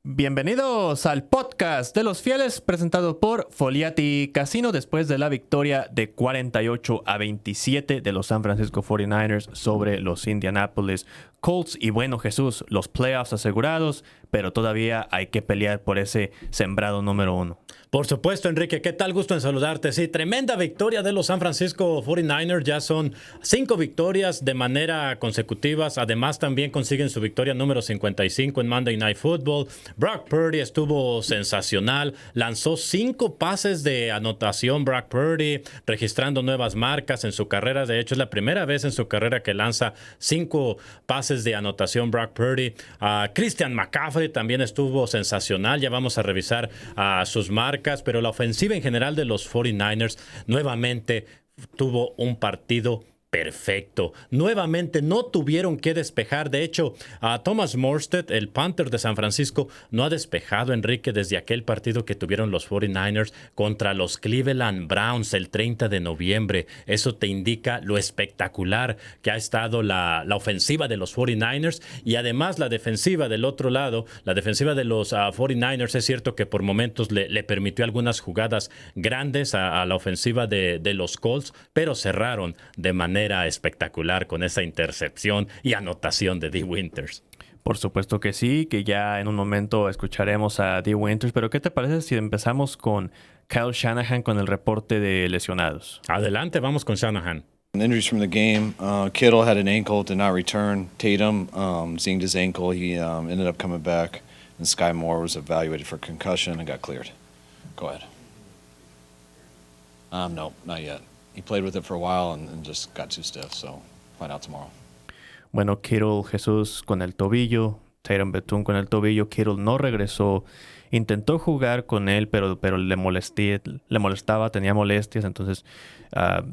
Bienvenidos al podcast de los fieles presentado por Foliati Casino después de la victoria de 48-27 de los San Francisco 49ers sobre los Indianapolis Colts. Y bueno, Jesús, los playoffs asegurados, pero todavía hay que pelear por ese sembrado número 1. Por supuesto, Enrique, ¿qué tal? Gusto en saludarte. Sí, tremenda victoria de los San Francisco 49ers. Ya son 5 victorias de manera consecutivas. Además, también consiguen su victoria número 55 en Monday Night Football. Brock Purdy estuvo sensacional. Lanzó 5 pases de anotación Brock Purdy, registrando nuevas marcas en su carrera. De hecho, es la primera vez en su carrera que lanza 5 pases de anotación Brock Purdy. Christian McCaffrey también estuvo sensacional. Ya vamos a revisar sus marcas. Pero la ofensiva en general de los 49ers nuevamente tuvo un partido perfecto. Nuevamente no tuvieron que despejar. De hecho, Thomas Morstead, el punter de San Francisco, no ha despejado, Enrique, desde aquel partido que tuvieron los 49ers contra los Cleveland Browns el 30 de noviembre. Eso te indica lo espectacular que ha estado la ofensiva de los 49ers y además la defensiva del otro lado. La defensiva de los 49ers es cierto que por momentos le permitió algunas jugadas grandes a la ofensiva de los Colts, pero cerraron de manera espectacular con esa intercepción y anotación de Dee Winters. Por supuesto que sí, que ya en un momento escucharemos a Dee Winters, pero ¿qué te parece si empezamos con Kyle Shanahan con el reporte de lesionados? Adelante, vamos con Shanahan. Injuries from the game. Kittle had an ankle, did not return. Tatum zinged his ankle. He ended up coming back. And Sky Moore was evaluated for concussion and got cleared. Go ahead. No, not yet. He played with it for a while and just got too stiff, so find out tomorrow. Bueno, Kittle, Jesús con el tobillo, Tatum Betún con el tobillo. Kittle no regresó. Intentó jugar con él, pero le molestaba, tenía molestias, entonces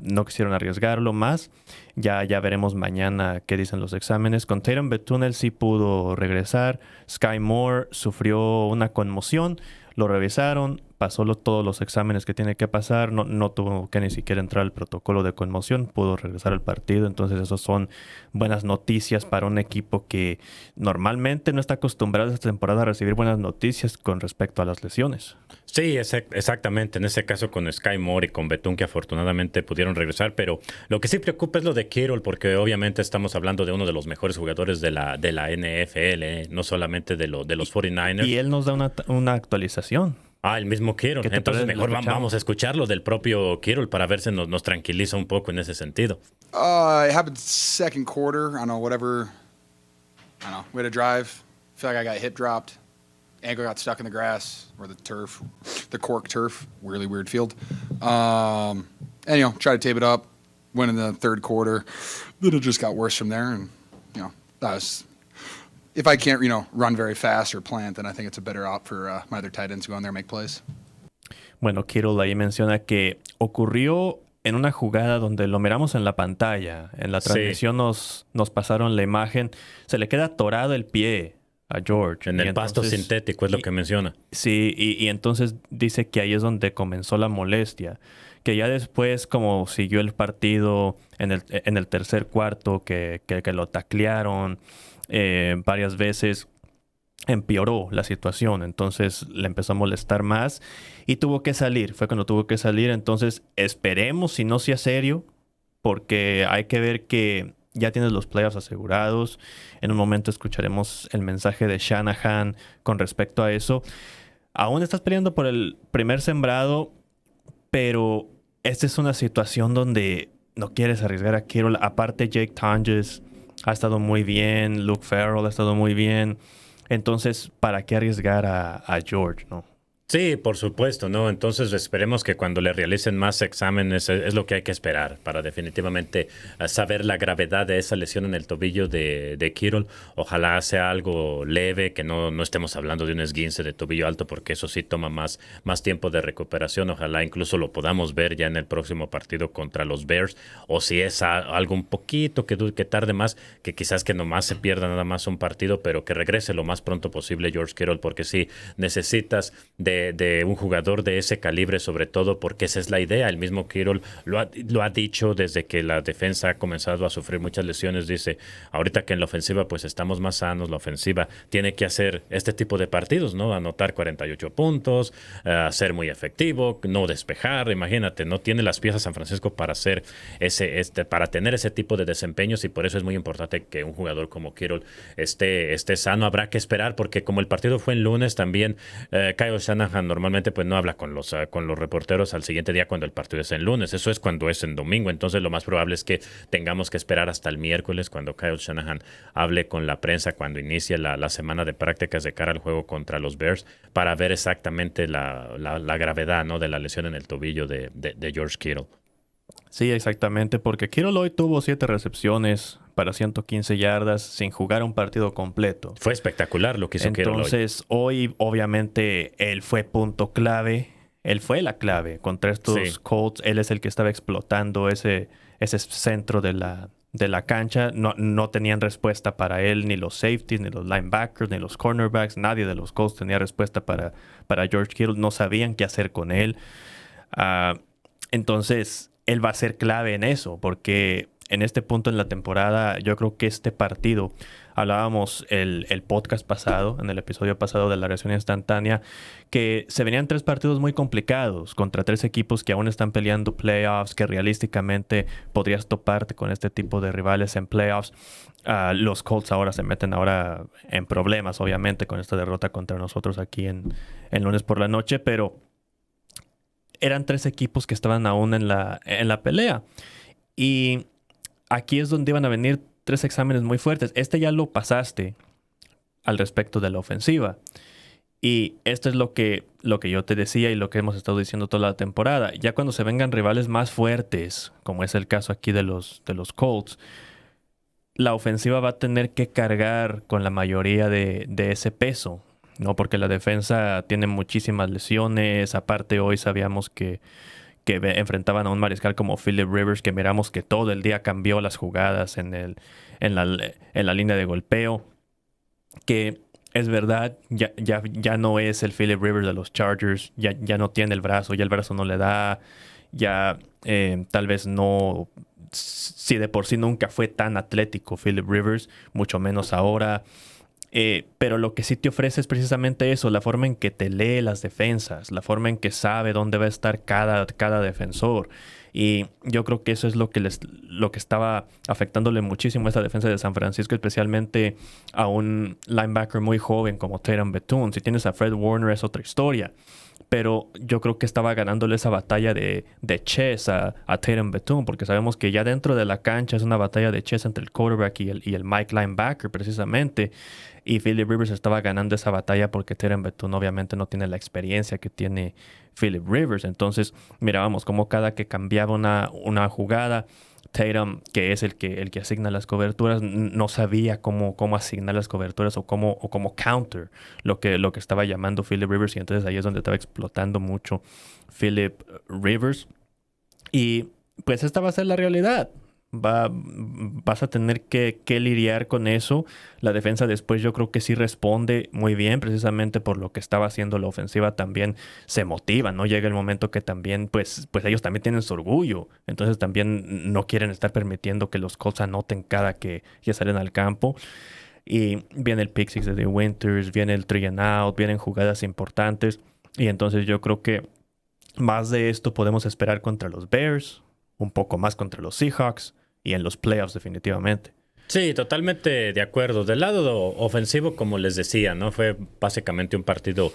no quisieron arriesgarlo más. Ya veremos mañana qué dicen los exámenes. Con Tatum Betún él sí pudo regresar. Sky Moore sufrió una conmoción, lo revisaron, pasó todos los exámenes que tiene que pasar, no tuvo que ni siquiera entrar al protocolo de conmoción, pudo regresar al partido. Entonces esos son buenas noticias para un equipo que normalmente no está acostumbrado esta temporada a recibir buenas noticias con respecto a las lesiones. Sí, exactamente. En ese caso con Sky Moore y con Betún, que afortunadamente pudieron regresar, pero lo que sí preocupa es lo de Kittle, porque obviamente estamos hablando de uno de los mejores jugadores de la NFL, no solamente de los 49ers. Y él nos da una actualización. El mismo Kittle. Entonces mejor vamos a escucharlo del propio Kittle para ver si nos tranquiliza un poco en ese sentido. It happened second quarter. I don't know, whatever. We had a drive. Feel like I got hip dropped. Ankle got stuck in the grass or the turf, the cork turf. Really weird field. And, try to tape it up. Went in the third quarter. Then it just got worse from there. And, that was... If I can't, run very fast or plant, then I think it's a better op for my other tight ends to go in there and make plays. Bueno, Kittle ahí menciona que ocurrió en una jugada donde lo miramos en la pantalla. En la transmisión nos pasaron la imagen. Se le queda atorado el pie a George. En el pasto sintético es lo que menciona. Sí, y entonces dice que ahí es donde comenzó la molestia. Que ya después, como siguió el partido en el tercer cuarto, que lo taclearon varias veces, empeoró la situación. Entonces le empezó a molestar más y tuvo que salir. Fue cuando tuvo que salir. Entonces esperemos si no sea serio, porque hay que ver que ya tienes los playoffs asegurados. En un momento escucharemos el mensaje de Shanahan con respecto a eso. Aún estás peleando por el primer sembrado, pero esta es una situación donde no quieres arriesgar a Kittle. Aparte, Jake Tonjes ha estado muy bien. Luke Farrell ha estado muy bien. Entonces, ¿para qué arriesgar a George, no? Sí, por supuesto, ¿no? Entonces esperemos que cuando le realicen más exámenes es lo que hay que esperar para definitivamente saber la gravedad de esa lesión en el tobillo de Kittle. Ojalá sea algo leve, que no estemos hablando de un esguince de tobillo alto, porque eso sí toma más tiempo de recuperación. Ojalá incluso lo podamos ver ya en el próximo partido contra los Bears, o si es algo un poquito que tarde más, que quizás que nomás se pierda nada más un partido, pero que regrese lo más pronto posible George Kittle, porque sí necesitas de de un jugador de ese calibre, sobre todo porque esa es la idea. El mismo Kittle lo ha dicho desde que la defensa ha comenzado a sufrir muchas lesiones. Dice, ahorita que en la ofensiva pues estamos más sanos, la ofensiva tiene que hacer este tipo de partidos, ¿no? Anotar 48 puntos, ser muy efectivo, no despejar. Imagínate, no tiene las piezas San Francisco para hacer para tener ese tipo de desempeños, y por eso es muy importante que un jugador como Kittle esté sano. Habrá que esperar porque como el partido fue en lunes también, Kyle Shanahan normalmente pues no habla con los reporteros al siguiente día cuando el partido es en lunes. Eso es cuando es en domingo. Entonces lo más probable es que tengamos que esperar hasta el miércoles cuando Kyle Shanahan hable con la prensa, cuando inicie la semana de prácticas de cara al juego contra los Bears, para ver exactamente la gravedad, ¿no?, de la lesión en el tobillo de George Kittle. Sí, exactamente, porque Kittle hoy tuvo 7 recepciones para 115 yardas sin jugar un partido completo. Fue espectacular lo que hizo Kittle hoy. Entonces, hoy obviamente él fue punto clave. Él fue la clave contra estos Colts. Él es el que estaba explotando ese centro de la cancha. No tenían respuesta para él, ni los safeties, ni los linebackers, ni los cornerbacks. Nadie de los Colts tenía respuesta para George Kittle. No sabían qué hacer con él. Entonces, él va a ser clave en eso, porque en este punto en la temporada, yo creo que este partido, hablábamos el podcast pasado, en el episodio pasado de la reacción instantánea, que se venían 3 partidos muy complicados contra 3 equipos que aún están peleando playoffs, que realísticamente podrías toparte con este tipo de rivales en playoffs. Los Colts ahora se meten en problemas, obviamente, con esta derrota contra nosotros aquí en lunes por la noche, pero eran 3 equipos que estaban aún en la pelea. Y aquí es donde iban a venir 3 exámenes muy fuertes. Este ya lo pasaste al respecto de la ofensiva. Y esto es lo que yo te decía y lo que hemos estado diciendo toda la temporada. Ya cuando se vengan rivales más fuertes, como es el caso aquí de los Colts, la ofensiva va a tener que cargar con la mayoría de ese peso, ¿no? Porque la defensa tiene muchísimas lesiones. Aparte, hoy sabíamos que enfrentaban a un mariscal como Philip Rivers, que miramos que todo el día cambió las jugadas en la línea de golpeo. Que es verdad, ya no es el Philip Rivers de los Chargers, ya no tiene el brazo, ya el brazo no le da, ya tal vez no, si de por sí nunca fue tan atlético Philip Rivers, mucho menos ahora. Pero lo que sí te ofrece es precisamente eso, la forma en que te lee las defensas, la forma en que sabe dónde va a estar cada defensor. Y yo creo que eso es lo que estaba afectándole muchísimo a esta defensa de San Francisco, especialmente a un linebacker muy joven como Tatum Bethune. Si tienes a Fred Warner es otra historia. Pero yo creo que estaba ganándole esa batalla de chess a Tatum Bethune, porque sabemos que ya dentro de la cancha es una batalla de chess entre el quarterback y el Mike linebacker precisamente. Y Philip Rivers estaba ganando esa batalla porque Tatum Bethune obviamente no tiene la experiencia que tiene Philip Rivers. Entonces mirábamos cómo cada que cambiaba una jugada, Tatum, que es el que asigna las coberturas, no sabía cómo asignar las coberturas o cómo counter lo que estaba llamando Philip Rivers, y entonces ahí es donde estaba explotando mucho Philip Rivers. Y pues esta va a ser la realidad. Vas a tener que lidiar con eso. La defensa después yo creo que sí responde muy bien, precisamente por lo que estaba haciendo la ofensiva. También se motiva, ¿no? Llega el momento que también, pues ellos también tienen su orgullo. Entonces también no quieren estar permitiendo que los Colts anoten cada que ya salen al campo. Y viene el pick six de Winters, viene el 3 and out, vienen jugadas importantes. Y entonces yo creo que más de esto podemos esperar contra los Bears, un poco más contra los Seahawks y en los playoffs definitivamente. Sí, totalmente de acuerdo. Del lado ofensivo, como les decía, ¿no? Fue básicamente un partido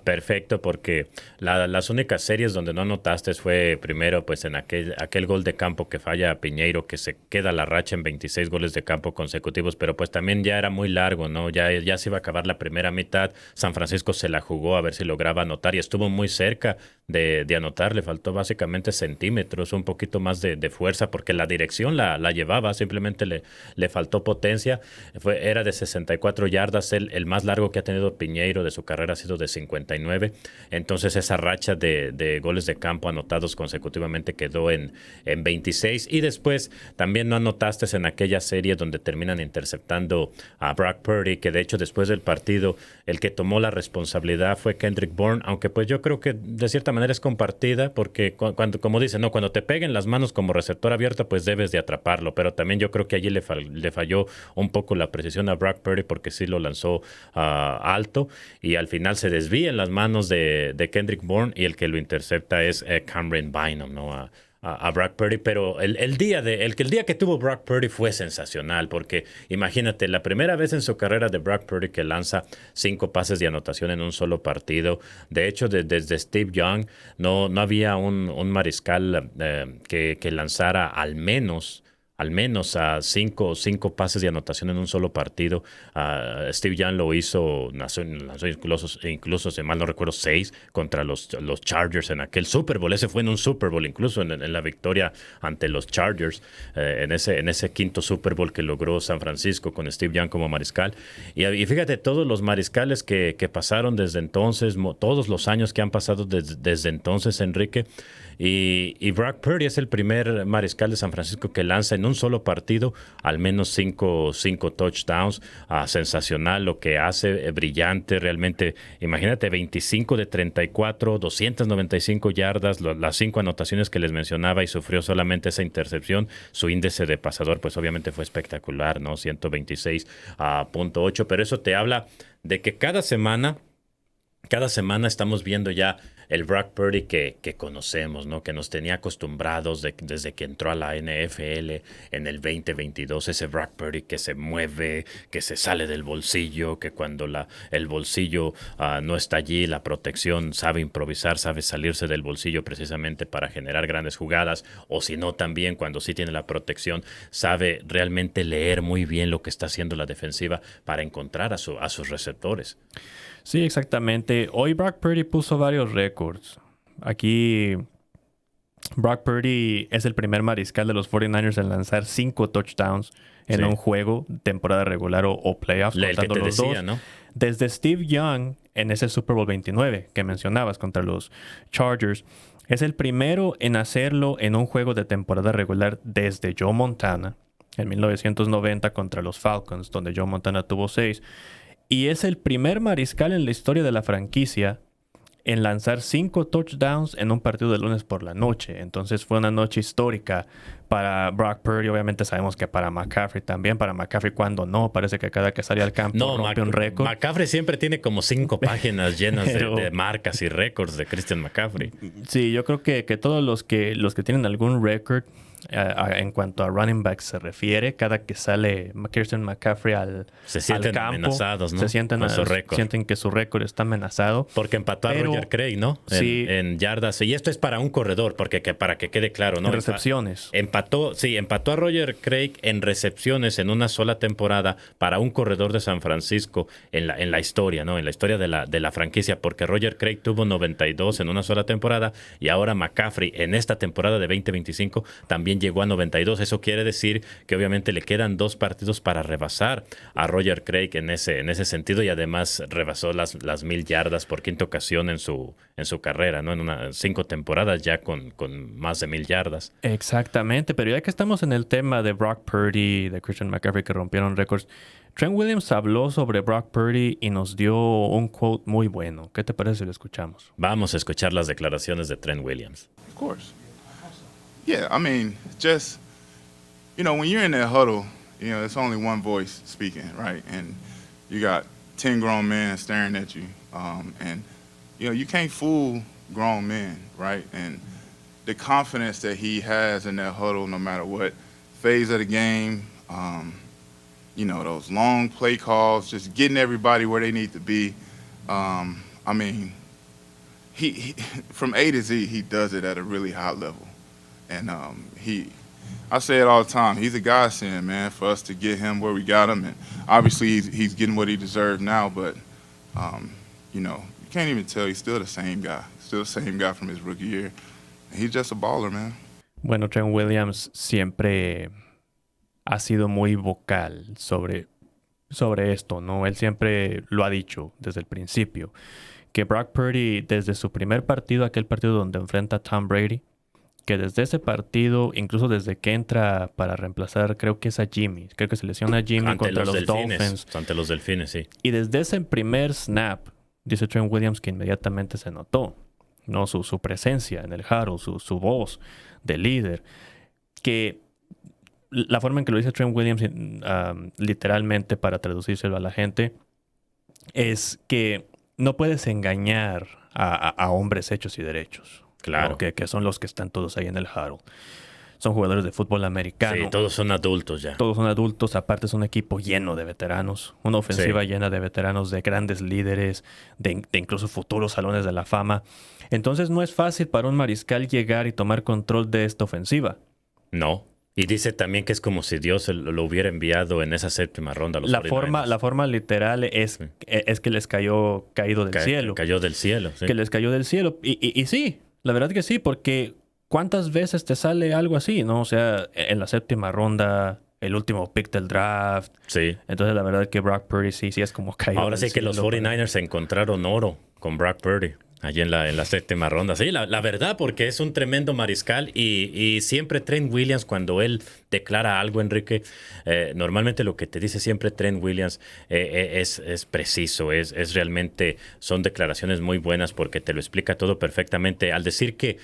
perfecto, porque las únicas series donde no anotaste fue primero pues en aquel gol de campo que falla Piñeiro, que se queda la racha en 26 goles de campo consecutivos, pero pues también ya era muy largo, ¿no? Ya se iba a acabar la primera mitad. San Francisco se la jugó a ver si lograba anotar y estuvo muy cerca de anotar. Le faltó básicamente centímetros, un poquito más de fuerza, porque la dirección la llevaba, simplemente le faltó potencia. Era de 64 yardas, el más largo que ha tenido Piñeiro de su carrera ha sido de 59. Entonces esa racha de goles de campo anotados consecutivamente quedó en 26. Y después también no anotaste en aquella serie donde terminan interceptando a Brock Purdy, que de hecho después del partido el que tomó la responsabilidad fue Kendrick Bourne, aunque pues yo creo que de cierta manera es compartida, porque cuando, como dicen, no, cuando te peguen las manos como receptor abierto, pues debes de atraparlo, pero también yo creo que allí le falló un poco la precisión a Brock Purdy, porque sí lo lanzó alto, y al final se desvía en las manos de Kendrick Bourne, y el que lo intercepta es Cameron Bynum, ¿no? A Brock Purdy, pero el día que tuvo Brock Purdy fue sensacional, porque imagínate, la primera vez en su carrera de Brock Purdy que lanza 5 pases de anotación en un solo partido. De hecho, desde Steve Young no había un mariscal que lanzara al menos a cinco pases de anotación en un solo partido. Steve Young lo hizo, lanzó incluso, si mal no recuerdo, 6 contra los Chargers en aquel Super Bowl. Ese fue en un Super Bowl, incluso en la victoria ante los Chargers, en ese quinto Super Bowl que logró San Francisco con Steve Young como mariscal. Y fíjate, todos los mariscales que pasaron desde entonces, todos los años que han pasado desde entonces, Enrique. Y Brock Purdy es el primer mariscal de San Francisco que lanza en un solo partido al menos 5 touchdowns. Sensacional lo que hace, brillante realmente. Imagínate, 25 de 34, 295 yardas, las 5 anotaciones que les mencionaba, y sufrió solamente esa intercepción. Su índice de pasador pues obviamente fue espectacular, ¿no? 126.8, pero eso te habla de que cada semana estamos viendo ya el Brock Purdy que conocemos, ¿no? Que nos tenía acostumbrados desde que entró a la NFL en el 2022. Ese Brock Purdy que se mueve, que se sale del bolsillo, que cuando el bolsillo no está allí, la protección sabe improvisar, sabe salirse del bolsillo precisamente para generar grandes jugadas, o si no, también cuando sí tiene la protección, sabe realmente leer muy bien lo que está haciendo la defensiva para encontrar a sus receptores. Sí, exactamente. Hoy Brock Purdy puso varios récords. Aquí Brock Purdy es el primer mariscal de los 49ers en lanzar 5 touchdowns en un juego, temporada regular o playoffs, contando los dos. ¿No? Desde Steve Young en ese Super Bowl 29 que mencionabas contra los Chargers. Es el primero en hacerlo en un juego de temporada regular desde Joe Montana en 1990 contra los Falcons, donde Joe Montana tuvo 6. Y es el primer mariscal en la historia de la franquicia en lanzar 5 touchdowns en un partido de lunes por la noche. Entonces fue una noche histórica para Brock Purdy. Obviamente sabemos que para McCaffrey también. Para McCaffrey cuando no. Parece que cada que salía al campo rompe un récord. McCaffrey siempre tiene como 5 páginas llenas de marcas y récords de Christian McCaffrey. Sí, yo creo que todos los que tienen algún récord en cuanto a running backs se refiere, cada que sale Christian McCaffrey al campo, amenazados, ¿no? sienten que su récord está amenazado. Porque empató a Roger Craig, ¿no? En yardas. Y esto es para un corredor, porque para que quede claro, ¿no? En recepciones. Empató a Roger Craig en recepciones en una sola temporada para un corredor de San Francisco en la historia, ¿no? En la historia de la franquicia, porque Roger Craig tuvo 92 en una sola temporada, y ahora McCaffrey en esta temporada de 2025 también llegó a 92. Eso quiere decir que obviamente le quedan 2 partidos para rebasar a Roger Craig en ese sentido, y además rebasó las 1000 yardas por quinta ocasión en su carrera, ¿no? En 5 temporadas ya con más de 1000 yardas. Exactamente, pero ya que estamos en el tema de Brock Purdy, de Christian McCaffrey que rompieron récords, Trent Williams habló sobre Brock Purdy y nos dio un quote muy bueno. ¿Qué te parece si lo escuchamos? Vamos a escuchar las declaraciones de Trent Williams. Of course. Yeah, I mean, just, when you're in that huddle, it's only one voice speaking, right? And you got 10 grown men staring at you. And, you can't fool grown men, right? And the confidence that he has in that huddle, no matter what phase of the game, those long play calls, just getting everybody where they need to be. I mean, he from A to Z, he does it at a really high level. And I say it all the time, he's a godsend, man, for us to get him where we got him. And obviously he's getting what he deserves now, but, you can't even tell he's still the same guy. Still the same guy from his rookie year. And he's just a baller, man. Bueno, Trent Williams siempre ha sido muy vocal sobre esto, ¿no? Él siempre lo ha dicho desde el principio, que Brock Purdy, desde su primer partido, aquel partido donde enfrenta a Tom Brady, que desde ese partido, incluso desde que entra para reemplazar, creo que es a Jimmy, creo que se lesiona a Jimmy Ante contra los Delfines, Dolphins. ante los Delfines, sí. Y desde ese primer snap, dice Trent Williams que inmediatamente se notó, ¿no? Su presencia en el huddle, su voz de líder, que la forma en que lo dice Trent Williams, literalmente para traducírselo a la gente, es que no puedes engañar a hombres hechos y derechos. Claro. ¿No? Que son los que están todos ahí en el huddle. Son jugadores de fútbol americano. Sí, todos son adultos ya. Todos son adultos. Aparte es un equipo lleno de veteranos. Una ofensiva llena de veteranos, de grandes líderes, de incluso futuros salones de la fama. Entonces no es fácil para un mariscal llegar y tomar control de esta ofensiva. No. Y dice también que es como si Dios lo hubiera enviado en esa séptima ronda a los 49ers. La forma literal es que les caído del cielo. Cayó del cielo. Sí. Que les cayó del cielo. Y sí, la verdad que sí, porque ¿cuántas veces te sale algo así, no? O sea, en la séptima ronda, el último pick del draft. Sí. Entonces, la verdad que Brock Purdy sí es como caído. Ahora sí que los 49ers encontraron oro con Brock Purdy allí en la séptima ronda. Sí, la verdad, porque es un tremendo mariscal y siempre Trent Williams, cuando él declara algo, Enrique, normalmente lo que te dice siempre Trent Williams es preciso, es realmente, son declaraciones muy buenas porque te lo explica todo perfectamente. Al decir que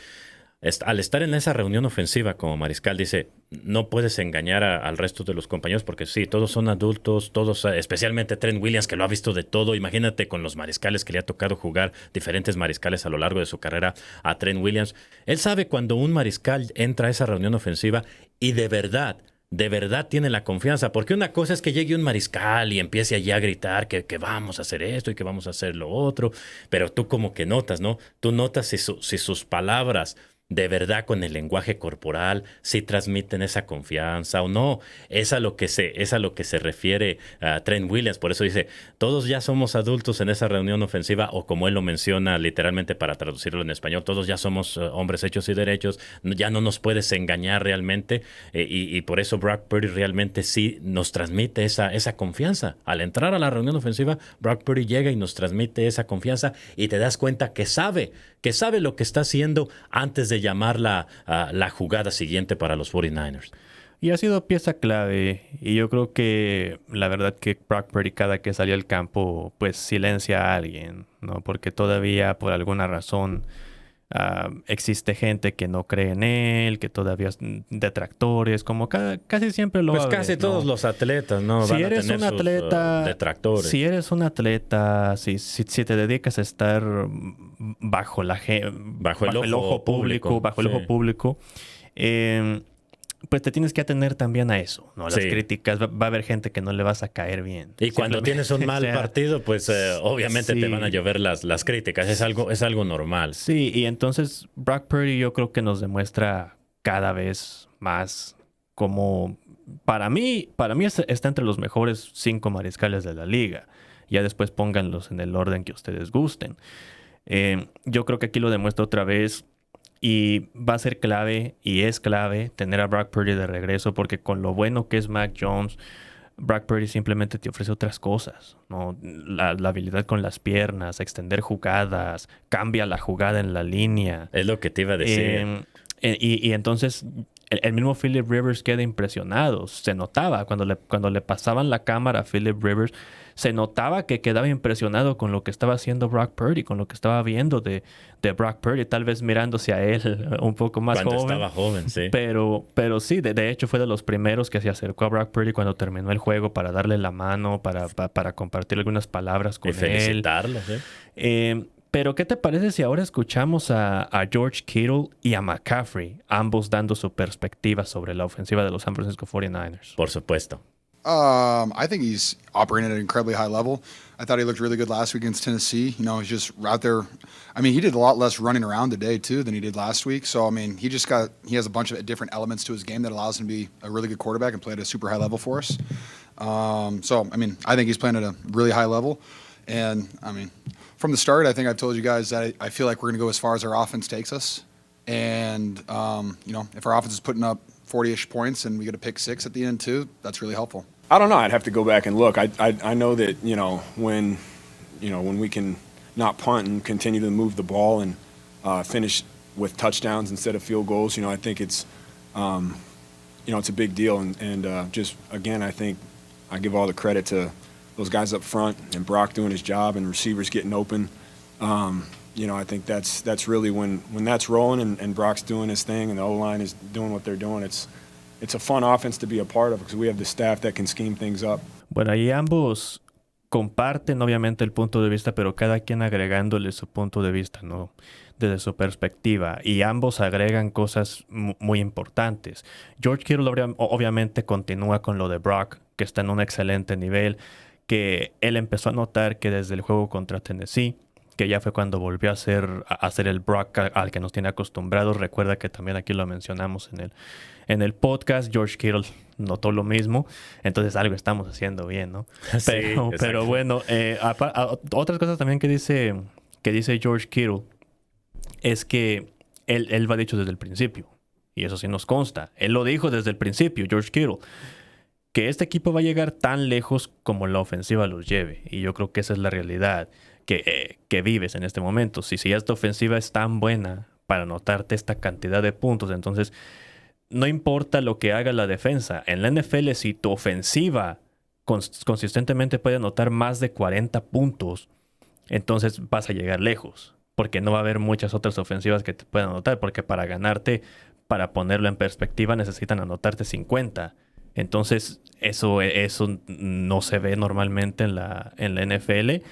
al estar en esa reunión ofensiva como mariscal, dice, no puedes engañar al resto de los compañeros porque sí, todos son adultos, todos, especialmente Trent Williams, que lo ha visto de todo. Imagínate con los mariscales que le ha tocado jugar, diferentes mariscales a lo largo de su carrera a Trent Williams. Él sabe cuando un mariscal entra a esa reunión ofensiva y de verdad tiene la confianza, porque una cosa es que llegue un mariscal y empiece allí a gritar que vamos a hacer esto y que vamos a hacer lo otro, pero tú como que notas, ¿no? Tú notas si sus palabras de verdad con el lenguaje corporal, si transmiten esa confianza o no. Es a lo que se refiere a Trent Williams. Por eso dice, todos ya somos adultos en esa reunión ofensiva, o como él lo menciona literalmente para traducirlo en español, todos ya somos hombres hechos y derechos, ya no nos puedes engañar realmente, y por eso Brock Purdy realmente sí nos transmite esa confianza. Al entrar a la reunión ofensiva, Brock Purdy llega y nos transmite esa confianza y te das cuenta que sabe lo que está haciendo antes de llamar la jugada siguiente para los 49ers. Y ha sido pieza clave. Y yo creo que la verdad que Brock Purdy cada que salía al campo, pues silencia a alguien, ¿no? Porque todavía por alguna razón existe gente que no cree en él, que todavía es detractores, como casi siempre lo pues haber, casi ¿no? Todos los atletas, ¿no? Si van eres a tener un atleta, detractores. Si eres un atleta, si te dedicas a estar bajo el ojo público, bajo el ojo público, pues te tienes que atener también a eso, ¿no? Las críticas, va a haber gente que no le vas a caer bien. Y cuando tienes un mal partido, pues obviamente te van a llover las críticas. Es algo normal. Sí, y entonces Brock Purdy yo creo que nos demuestra cada vez más como, para mí está entre los mejores 5 mariscales de la liga. Ya después pónganlos en el orden que ustedes gusten. Yo creo que aquí lo demuestra otra vez. Y va a ser clave, y es clave, tener a Brock Purdy de regreso, porque con lo bueno que es Mac Jones, Brock Purdy simplemente te ofrece otras cosas, ¿no? La habilidad con las piernas, extender jugadas, cambia la jugada en la línea. Es lo que te iba a decir. Y entonces el mismo Philip Rivers queda impresionado. Se notaba cuando le pasaban la cámara a Philip Rivers, se notaba que quedaba impresionado con lo que estaba haciendo Brock Purdy, con lo que estaba viendo de Brock Purdy, tal vez mirándose a él un poco más cuando joven. Cuando estaba joven, sí. Pero sí, de hecho fue de los primeros que se acercó a Brock Purdy cuando terminó el juego para darle la mano, para compartir algunas palabras con él. Y felicitarlo, sí. Pero, ¿qué te parece si ahora escuchamos a George Kittle y a McCaffrey, ambos dando su perspectiva sobre la ofensiva de los San Francisco 49ers? Por supuesto. I think he's operating at an incredibly high level. I thought he looked really good last week against Tennessee. You know, he's just out there. I mean, he did a lot less running around today, too, than he did last week. So, I mean, he has a bunch of different elements to his game that allows him to be a really good quarterback and play at a super high level for us. So, I mean, I think he's playing at a really high level. And, I mean, from the start, I think I've told you guys that I feel like we're going to go as far as our offense takes us. And, you know, if our offense is putting up 40-ish points and we get a pick six at the end too, that's really helpful. I don't know. I'd have to go back and look. I know that, when we can not punt and continue to move the ball and finish with touchdowns instead of field goals, I think it's it's a big deal. And just, again, I think I give all the credit to those guys up front and Brock doing his job and receivers getting open. I think that's really when that's rolling and Brock's doing his thing and the O-line is doing what they're doing, it's a fun offense to be a part of because we have the staff that can scheme things up. Bueno, ahí ambos comparten obviamente el punto de vista, pero cada quien agregándole su punto de vista, ¿no? Desde su perspectiva. Y ambos agregan cosas muy importantes. George Kittle obviamente continúa con lo de Brock, que está en un excelente nivel, que él empezó a notar que desde el juego contra Tennessee, que ya fue cuando volvió a hacer el Brock al que nos tiene acostumbrados. Recuerda que también aquí lo mencionamos en el podcast. George Kittle notó lo mismo. Entonces algo estamos haciendo bien, ¿no? Pero bueno, otras cosas también que dice George Kittle es que él lo ha dicho desde el principio. Y eso sí nos consta. Él lo dijo desde el principio, George Kittle, que este equipo va a llegar tan lejos como la ofensiva los lleve. Y yo creo que esa es la realidad que vives en este momento. Si esta ofensiva es tan buena para anotarte esta cantidad de puntos, entonces no importa lo que haga la defensa. En la NFL, si tu ofensiva consistentemente puede anotar más de 40 puntos, entonces vas a llegar lejos. Porque no va a haber muchas otras ofensivas que te puedan anotar. Porque para ganarte, para ponerlo en perspectiva, necesitan anotarte 50. Entonces, eso no se ve normalmente en la NFL.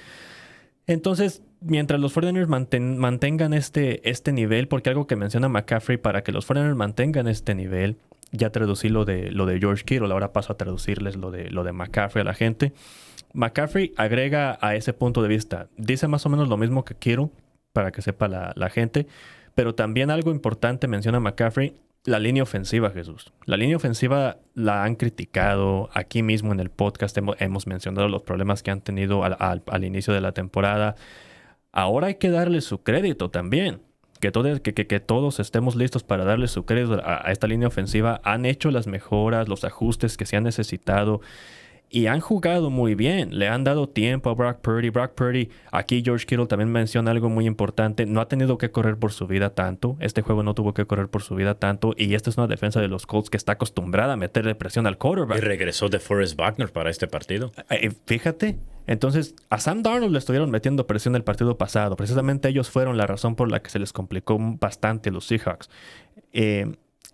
Entonces, mientras los 49ers mantengan este nivel, porque algo que menciona McCaffrey, para que los 49ers mantengan este nivel, ya traducí lo de George Kittle, ahora paso a traducirles lo de McCaffrey a la gente. McCaffrey agrega a ese punto de vista, dice más o menos lo mismo que Kittle, para que sepa la gente, pero también algo importante menciona McCaffrey, la línea ofensiva, Jesús. La línea ofensiva la han criticado. Aquí mismo en el podcast hemos mencionado los problemas que han tenido al inicio de la temporada. Ahora hay que darle su crédito también. Que todos estemos listos para darle su crédito a esta línea ofensiva. Han hecho las mejoras, los ajustes que se han necesitado. Y han jugado muy bien. Le han dado tiempo a Brock Purdy. Brock Purdy, aquí George Kittle también menciona algo muy importante. No ha tenido que correr por su vida tanto. Este juego no tuvo que correr por su vida tanto. Y esta es una defensa de los Colts que está acostumbrada a meterle presión al quarterback. Y regresó de Forrest Buckner para este partido. Fíjate. Entonces, a Sam Darnold le estuvieron metiendo presión el partido pasado. Precisamente ellos fueron la razón por la que se les complicó bastante a los Seahawks.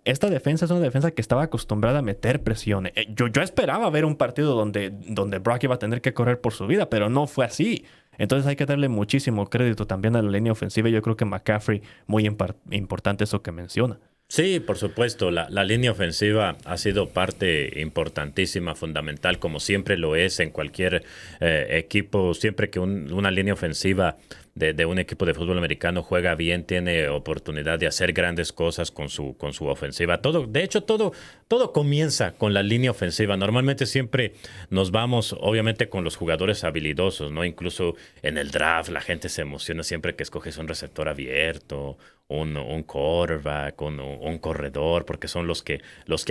Esta defensa es una defensa que estaba acostumbrada a meter presión. Yo esperaba ver un partido donde Brock iba a tener que correr por su vida, pero no fue así. Entonces hay que darle muchísimo crédito también a la línea ofensiva. Yo creo que McCaffrey, muy importante eso que menciona. Sí, por supuesto. La línea ofensiva ha sido parte importantísima, fundamental, como siempre lo es en cualquier equipo. Siempre que una línea ofensiva de un equipo de fútbol americano juega bien, tiene oportunidad de hacer grandes cosas con su ofensiva. De hecho, todo comienza con la línea ofensiva. Normalmente siempre nos vamos, obviamente, con los jugadores habilidosos, ¿no? Incluso en el draft la gente se emociona siempre que escoges un receptor abierto, un quarterback, un corredor, porque son los que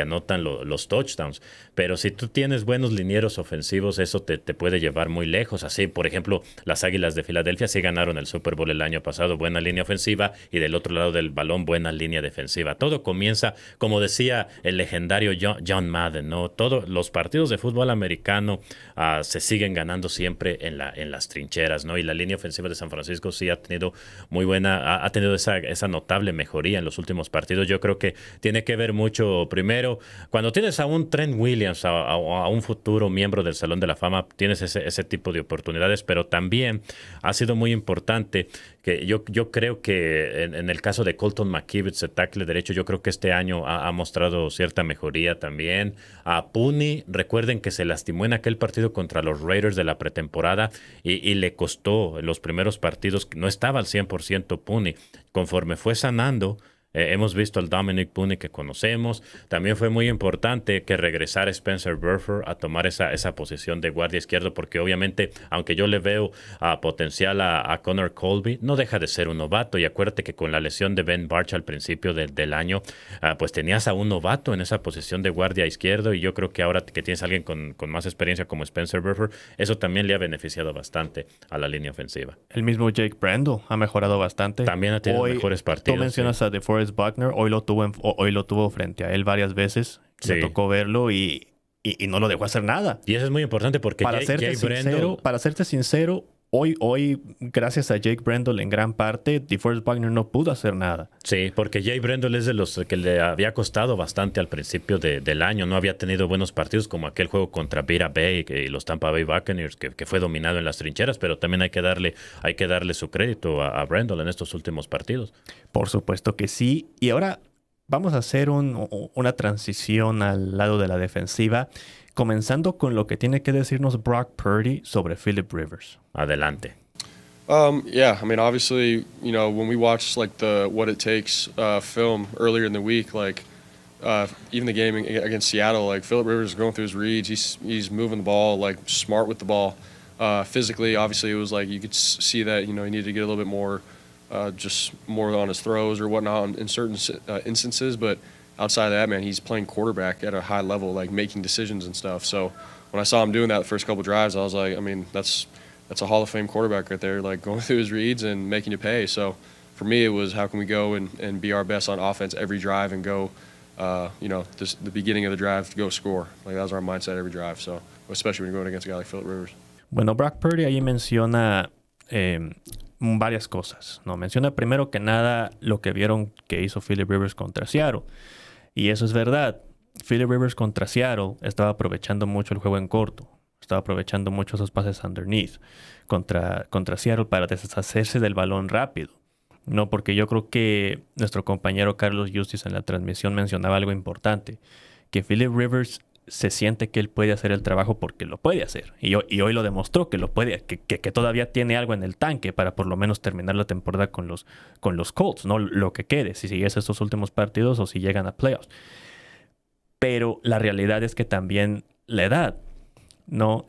anotan los touchdowns. Pero si tú tienes buenos linieros ofensivos, eso te puede llevar muy lejos. Así, por ejemplo, las Águilas de Filadelfia sí ganaron el Super Bowl el año pasado, buena línea ofensiva, y del otro lado del balón, buena línea defensiva. Todo comienza, como decía el legendario John Madden, ¿no? Todos los partidos de fútbol americano se siguen ganando siempre en las trincheras, ¿no? Y la línea ofensiva de San Francisco sí ha tenido muy buena, ha tenido esa notable mejoría en los últimos partidos. Yo creo que tiene que ver mucho, primero, cuando tienes a un Trent Williams, a un futuro miembro del Salón de la Fama, tienes ese tipo de oportunidades, pero también ha sido muy importante que yo creo que en el caso de Colton McKivitz, el tackle derecho, yo creo que este año ha mostrado cierta mejoría también. A Pooney, recuerden que se lastimó en aquel partido contra los Raiders de la pretemporada y le costó los primeros partidos, no estaba al 100% Pooney. Conforme fue sanando, Hemos visto al Dominic Boone que conocemos. También fue muy importante que regresara Spencer Burford a tomar esa posición de guardia izquierdo, porque obviamente, aunque yo le veo potencial a Connor Colby, no deja de ser un novato. Y acuérdate que con la lesión de Ben Barch al principio del año, pues tenías a un novato en esa posición de guardia izquierdo, y yo creo que ahora que tienes a alguien con más experiencia como Spencer Burford, eso también le ha beneficiado bastante a la línea ofensiva. El mismo Jake Brendel ha mejorado bastante. También ha tenido mejores partidos. Tú mencionas a DeForest Buckner, hoy lo tuvo frente a él varias veces. Sí. Me tocó verlo y no lo dejó hacer nada. Y eso es muy importante porque Para serte sincero, hoy, gracias a Jake Brendel en gran parte, DeForest Buckner no pudo hacer nada. Sí, porque Jake Brendel es de los que le había costado bastante al principio del año. No había tenido buenos partidos como aquel juego contra Vita Bay y los Tampa Bay Buccaneers, que fue dominado en las trincheras, pero también hay que darle su crédito a Brendel en estos últimos partidos. Por supuesto que sí. Y ahora vamos a hacer una transición al lado de la defensiva, comenzando con lo que tiene que decirnos Brock Purdy sobre Philip Rivers. Adelante. Yeah, I mean, obviously, when we watched like the What It Takes film earlier in the week, like even the game against Seattle, like Philip Rivers is going through his reads, he's moving the ball, like smart with the ball. Physically, obviously, it was like you could see that he needed to get a little bit more, just more on his throws or whatnot in certain instances, but outside of that, man, he's playing quarterback at a high level, like making decisions and stuff. So when I saw him doing that the first couple of drives, I was like, I mean, that's a Hall of Fame quarterback right there, like going through his reads and making you pay. So for me, it was how can we go and be our best on offense every drive and go, the beginning of the drive to go score. Like that was our mindset every drive. So especially when you're going against a guy like Philip Rivers. Bueno, Brock Purdy ahí menciona varias cosas, ¿no? Menciona primero que nada lo que vieron que hizo Philip Rivers contra Seattle. Y eso es verdad. Philip Rivers contra Seattle estaba aprovechando mucho el juego en corto. Estaba aprovechando mucho esos pases underneath contra Seattle para deshacerse del balón rápido. No, porque yo creo que nuestro compañero Carlos Justice en la transmisión mencionaba algo importante. Que Philip Rivers se siente que él puede hacer el trabajo porque lo puede hacer. Y hoy lo demostró que lo puede, que todavía tiene algo en el tanque para por lo menos terminar la temporada con los Colts, ¿no? Lo que quede, si sigues estos últimos partidos o si llegan a playoffs. Pero la realidad es que también la edad no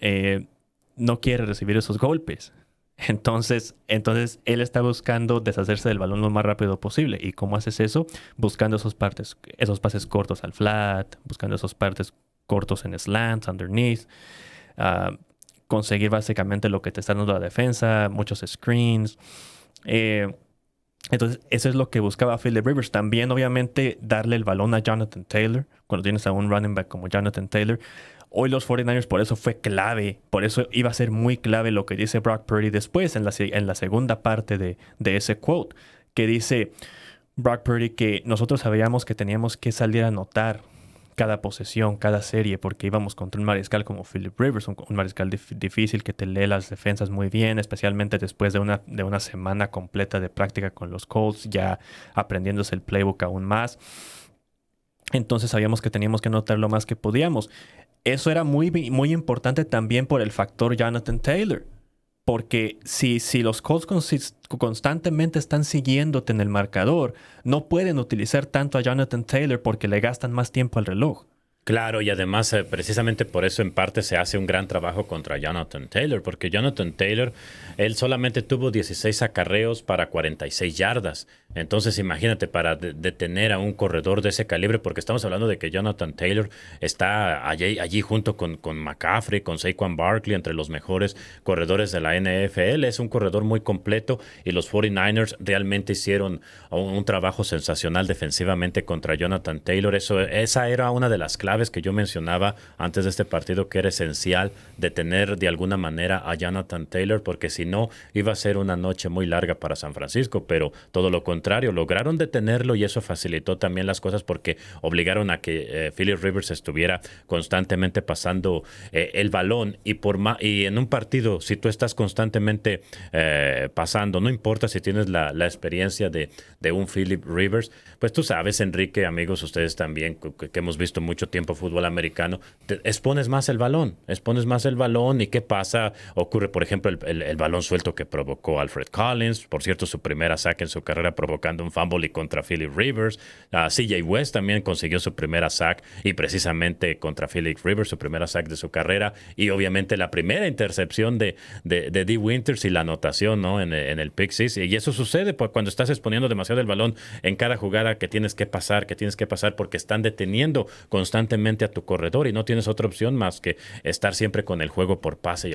quiere recibir esos golpes. Entonces él está buscando deshacerse del balón lo más rápido posible. ¿Y cómo haces eso? Buscando esos pases cortos al flat, buscando esos pases cortos en slants, underneath, conseguir básicamente lo que te está dando la defensa, muchos screens. Entonces, eso es lo que buscaba Philip Rivers. También, obviamente, darle el balón a Jonathan Taylor, cuando tienes a un running back como Jonathan Taylor. Hoy los 49ers, por eso fue clave, por eso iba a ser muy clave lo que dice Brock Purdy después, en la segunda parte de ese quote, que dice Brock Purdy que nosotros sabíamos que teníamos que salir a anotar cada posesión, cada serie, porque íbamos contra un mariscal como Philip Rivers, un mariscal difícil que te lee las defensas muy bien, especialmente después de una semana completa de práctica con los Colts, ya aprendiéndose el playbook aún más. Entonces sabíamos que teníamos que anotar lo más que podíamos. Eso era muy, muy importante también por el factor Jonathan Taylor. Porque si los Colts constantemente están siguiéndote en el marcador, no pueden utilizar tanto a Jonathan Taylor porque le gastan más tiempo al reloj. Claro, y además precisamente por eso en parte se hace un gran trabajo contra Jonathan Taylor, porque Jonathan Taylor, él solamente tuvo 16 acarreos para 46 yardas. Entonces imagínate, para detener a un corredor de ese calibre, porque estamos hablando de que Jonathan Taylor está allí junto con McCaffrey, con Saquon Barkley, entre los mejores corredores de la NFL. Es un corredor muy completo y los 49ers realmente hicieron un trabajo sensacional defensivamente contra Jonathan Taylor. Esa era una de las claves que yo mencionaba antes de este partido, que era esencial detener de alguna manera a Jonathan Taylor, porque si no iba a ser una noche muy larga para San Francisco, pero todo lo contrario, lograron detenerlo y eso facilitó también las cosas porque obligaron a que Philip Rivers estuviera constantemente pasando el balón y en un partido, si tú estás constantemente pasando, no importa si tienes la experiencia de un Philip Rivers, pues tú sabes, Enrique, amigos, ustedes también, que hemos visto mucho tiempo fútbol americano, expones más el balón y ¿qué pasa? Ocurre, por ejemplo, el balón suelto que provocó Alfred Collins, por cierto, su primer saque en su carrera provocó provocando un fumble y contra Philip Rivers. CJ West también consiguió su primera sack y precisamente contra Philip Rivers, su primera sack de su carrera y obviamente la primera intercepción de Dee Winters y la anotación, ¿no? en el pick six. Y eso sucede cuando estás exponiendo demasiado el balón en cada jugada que tienes que pasar porque están deteniendo constantemente a tu corredor y no tienes otra opción más que estar siempre con el juego por pase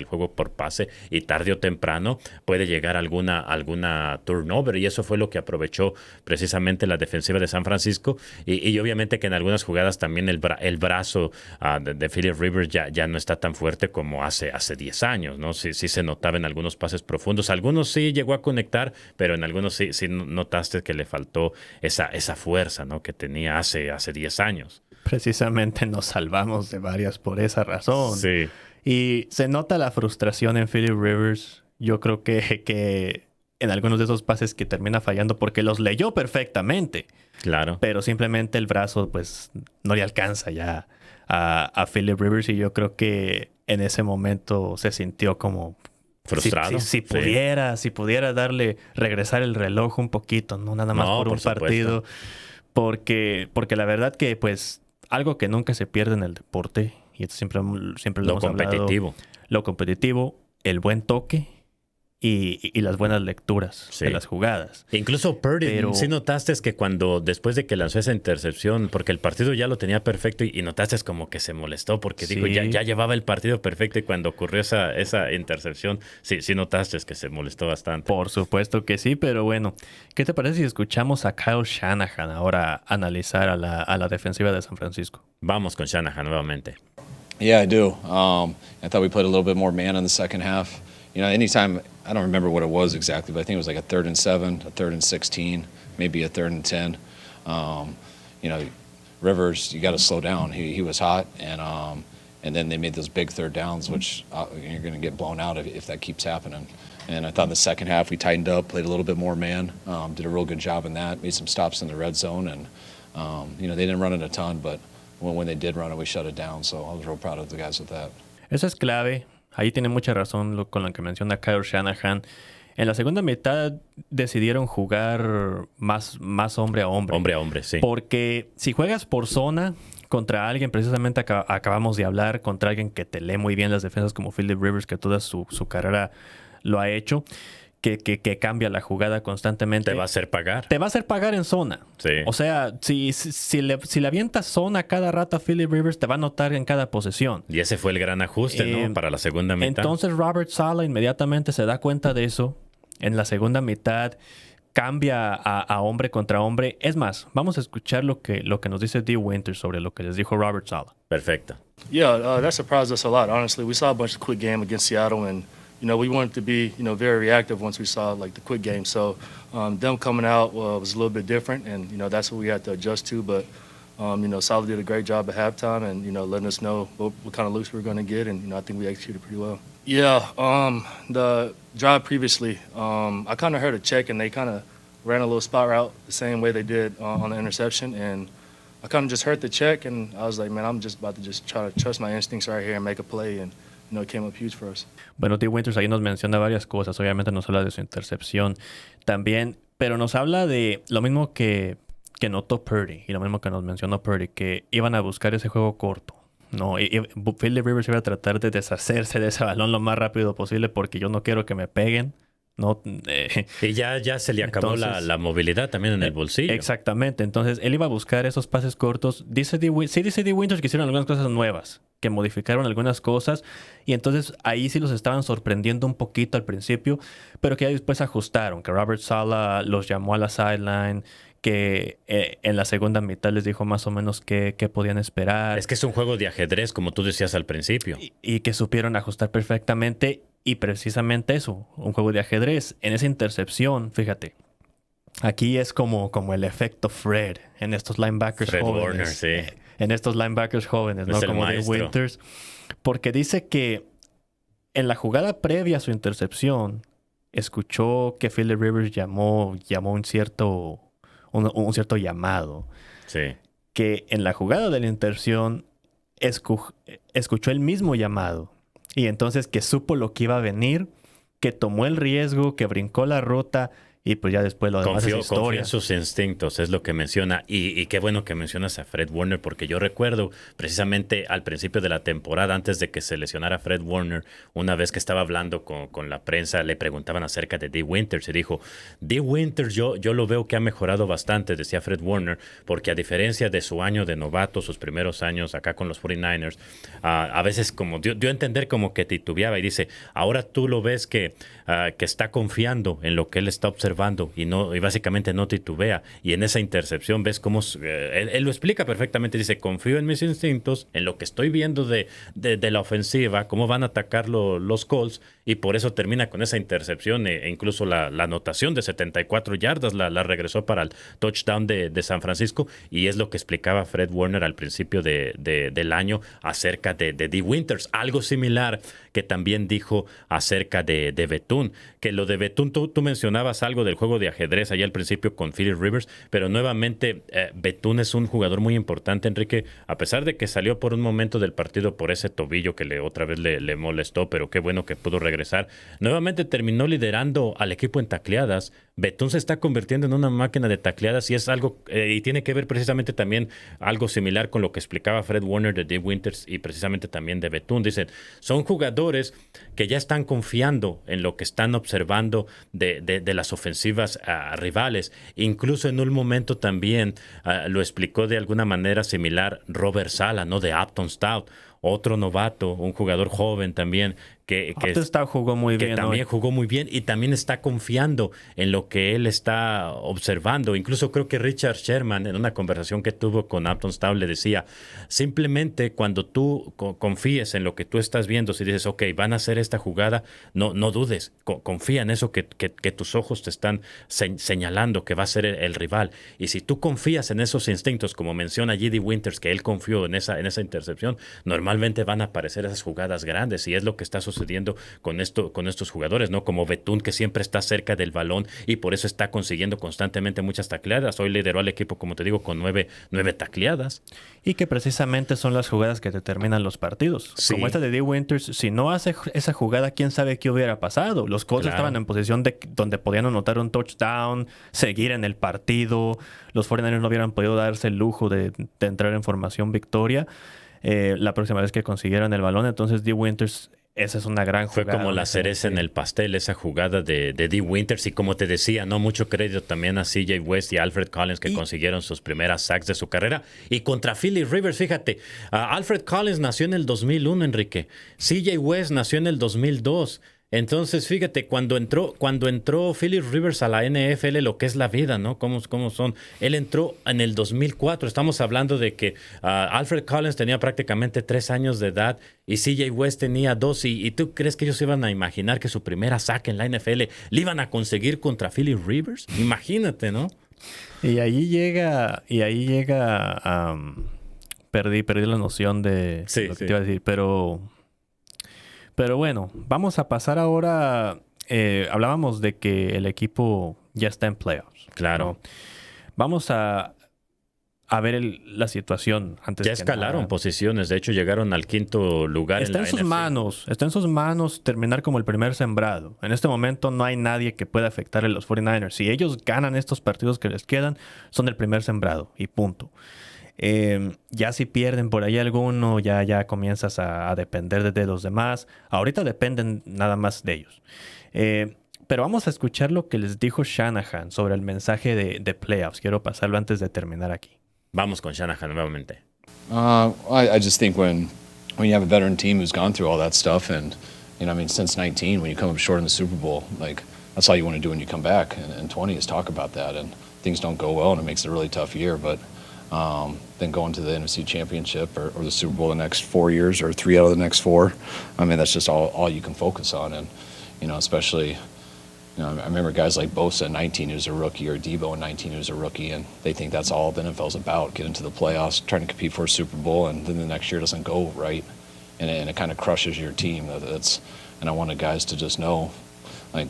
y tarde o temprano puede llegar alguna turnover y eso fue lo que aprovechó precisamente la defensiva de San Francisco y obviamente que en algunas jugadas también el brazo de Philip Rivers ya no está tan fuerte como hace 10 años, ¿no? Sí se notaba en algunos pases profundos, algunos sí llegó a conectar, pero en algunos sí notaste que le faltó esa fuerza, ¿no? que tenía hace 10 años. Precisamente nos salvamos de varias por esa razón. Sí. Y se nota la frustración en Philip Rivers. Yo creo que en algunos de esos pases que termina fallando porque los leyó perfectamente. Claro. Pero simplemente el brazo pues no le alcanza ya a Philip Rivers y yo creo que en ese momento se sintió como frustrado. Si pudiera regresar el reloj un poquito, no nada más por un partido. Porque la verdad que pues algo que nunca se pierde en el deporte, y esto siempre lo hemos hablado, lo competitivo, el buen toque y las buenas lecturas de las jugadas. Incluso Purdy, sí notaste que después de que lanzó esa intercepción, porque el partido ya lo tenía perfecto y notaste como que se molestó porque dijo, ya llevaba el partido perfecto y cuando ocurrió esa intercepción, sí notaste que se molestó bastante. Por supuesto que sí, pero bueno, ¿qué te parece si escuchamos a Kyle Shanahan ahora analizar a la defensiva de San Francisco? Vamos con Shanahan nuevamente. Yeah, I do. I thought we played a little bit more man in the second half. You know, anytime, I don't remember what it was exactly, but I think it was like a 3rd and 7, a 3rd and 16, maybe a 3rd and 10. You know, Rivers, you got to slow down. He was hot, and then they made those big 3rd downs, which you're going to get blown out if that keeps happening. And I thought in the second half we tightened up, played a little bit more man, did a real good job in that, made some stops in the red zone, and you know, they didn't run it a ton, but when they did run it, we shut it down. So I was real proud of the guys with that. Eso es clave. Ahí tiene mucha razón con lo que menciona Kyle Shanahan. En la segunda mitad decidieron jugar más hombre a hombre. Hombre a hombre, sí. Porque si juegas por zona contra alguien, precisamente acabamos de hablar, contra alguien que te lee muy bien las defensas como Philip Rivers, que toda su carrera lo ha hecho, que cambia la jugada constantemente. Te va a hacer pagar. Te va a hacer pagar en zona. Sí. O sea, si le avientas zona cada rato a Philip Rivers, te va a notar en cada posesión. Y ese fue el gran ajuste, ¿no? Para la segunda mitad. Entonces Robert Saleh inmediatamente se da cuenta de eso. En la segunda mitad cambia a hombre contra hombre. Es más, vamos a escuchar lo que nos dice Dee Winters sobre lo que les dijo Robert Saleh. Perfecto. Yeah, that surprised us a lot, honestly. We saw a bunch of quick game against Seattle, and you know, we wanted to be, you know, very reactive once we saw like the quick game. So them coming out was a little bit different, and you know, that's what we had to adjust to. But you know, Saleh did a great job at halftime, and you know, letting us know what kind of looks we were going to get, and you know, I think we executed pretty well. Yeah, the drive previously, I kind of heard a check, and they kind of ran a little spot route the same way they did on the interception, and I kind of just heard the check, and I was like, man, I'm just about to just try to trust my instincts right here and make a play, and you know, it came up huge for us. Bueno, Dee Winters ahí nos menciona varias cosas. Obviamente nos habla de su intercepción también, pero nos habla de lo mismo que notó Purdy y lo mismo que nos mencionó Purdy, que iban a buscar ese juego corto. No, y Philip Rivers iba a tratar de deshacerse de ese balón lo más rápido posible porque yo no quiero que me peguen. No, y ya se le acabó la movilidad también en el bolsillo. Exactamente. Entonces, él iba a buscar esos pases cortos. Dice Dee Winters que hicieron algunas cosas nuevas, que modificaron algunas cosas. Y entonces, ahí sí los estaban sorprendiendo un poquito al principio, pero que ya después ajustaron. Que Robert Saleh los llamó a la sideline, que en la segunda mitad les dijo más o menos qué podían esperar. Es que es un juego de ajedrez, como tú decías al principio. Y que supieron ajustar perfectamente. Y precisamente eso, un juego de ajedrez. En esa intercepción, fíjate, aquí es como el efecto Fred en estos linebackers Fred jóvenes. Warner, sí. En estos linebackers jóvenes, ¿no? Es el Como de maestro. Winters. Porque dice que en la jugada previa a su intercepción, escuchó que Philip Rivers llamó un cierto llamado. Sí. Que en la jugada de la intercepción escuchó el mismo llamado. Y entonces que supo lo que iba a venir, que tomó el riesgo, que brincó la ruta, y pues ya después lo demás es Confío historia. en sus instintos, es lo que menciona. Y qué bueno que mencionas a Fred Warner, porque yo recuerdo precisamente al principio de la temporada, antes de que se lesionara Fred Warner, una vez que estaba hablando con la prensa, le preguntaban acerca de Dee Winters y dijo, Dee Winters yo lo veo que ha mejorado bastante, decía Fred Warner, porque a diferencia de su año de novato, sus primeros años acá con los 49ers, a veces como dio a entender como que titubeaba y dice, ahora tú lo ves que está confiando en lo que él está observando y básicamente no titubea. Y en esa intercepción ves cómo él lo explica perfectamente. Dice, confío en mis instintos, en lo que estoy viendo de la ofensiva, cómo van a atacar los Colts, y por eso termina con esa intercepción e incluso la anotación de 74 yardas la regresó para el touchdown de San Francisco, y es lo que explicaba Fred Warner al principio del año acerca de Dee Winters. Algo similar que también dijo acerca de Bethune, que lo de Bethune, tú mencionabas algo del juego de ajedrez allá al principio con Philip Rivers, pero nuevamente Bethune es un jugador muy importante, Enrique, a pesar de que salió por un momento del partido por ese tobillo que otra vez le molestó, pero qué bueno que pudo regresar. Nuevamente terminó liderando al equipo en tacleadas. Bethune se está convirtiendo en una máquina de tacleadas y es algo, y tiene que ver precisamente también algo similar con lo que explicaba Fred Warner de Dee Winters y precisamente también de Bethune. Dicen, son jugadores que ya están confiando en lo que están observando de las ofensivas rivales. Incluso en un momento también lo explicó de alguna manera similar Robert Sala, ¿no? De Upton Stout, otro novato, un jugador joven también que jugó muy bien. También jugó muy bien y también está confiando en lo que él está observando. Incluso creo que Richard Sherman, en una conversación que tuvo con Upton Stout, le decía, simplemente cuando tú confíes en lo que tú estás viendo, si dices, ok, van a hacer esta jugada, no dudes, confía en eso que tus ojos te están señalando que va a ser el rival. Y si tú confías en esos instintos, como menciona Dee Winters, que él confió en esa intercepción, normalmente van a aparecer esas jugadas grandes, y es lo que está sucediendo con estos jugadores, ¿no? Como Bethune, que siempre está cerca del balón y por eso está consiguiendo constantemente muchas tacleadas. Hoy lideró al equipo, como te digo, con nueve tacleadas. Y que precisamente son las jugadas que determinan los partidos. Sí. Como esta de Dee Winters, si no hace esa jugada, quién sabe qué hubiera pasado. Los Colts estaban en posición donde podían anotar un touchdown, seguir en el partido. Los 49ers no hubieran podido darse el lujo de entrar en formación victoria la próxima vez que consiguieran el balón. Entonces Dee Winters, esa es una gran jugada. Fue como la cereza en el pastel, esa jugada de Dee Winters. Y como te decía, no mucho crédito también a CJ West y Alfred Collins, que consiguieron sus primeras sacks de su carrera. Y contra Philip Rivers, fíjate, Alfred Collins nació en el 2001, Enrique. CJ West nació en el 2002. Entonces, fíjate, cuando entró Philip Rivers a la NFL, lo que es la vida, ¿no? ¿Cómo son? Él entró en el 2004. Estamos hablando de que Alfred Collins tenía prácticamente 3 años de edad y CJ West tenía 2. ¿Y tú crees que ellos iban a imaginar que su primera saque en la NFL le iban a conseguir contra Philip Rivers? Imagínate, ¿no? Y ahí llega perdí la noción de lo que te iba a decir, pero bueno, vamos a pasar ahora. Hablábamos de que el equipo ya está en playoffs. Claro. ¿No? Vamos a ver la situación antes. Ya escalaron posiciones. De hecho, llegaron al 5º lugar está en la sus NFC. manos. Está en sus manos terminar como el primer sembrado. En este momento no hay nadie que pueda afectar a los 49ers. Si ellos ganan estos partidos que les quedan, son el primer sembrado y punto. Ya si pierden por ahí alguno, ya comienzas a depender de los demás. Ahorita dependen nada más de ellos. Pero vamos a escuchar lo que les dijo Shanahan sobre el mensaje de playoffs. Quiero pasarlo antes de terminar aquí. Vamos con Shanahan nuevamente. I just think when you have a veteran team who's gone through all that stuff, and since 19, when you come up short in the Super Bowl, like that's all you want to do when you come back. And 20 is talk about that, and things don't go well, and it makes it a really tough year. But then going to the NFC Championship or the Super Bowl the next 4 years, or 3 out of the next 4, that's just all you can focus on. And especially. I remember guys like Bosa at 19 who's a rookie, or Debo at 19 who's a rookie, and they think that's all the NFL's about, get into the playoffs, trying to compete for a Super Bowl, and then the next year doesn't go right, and it kind of crushes your team. And I wanted guys to just know, like,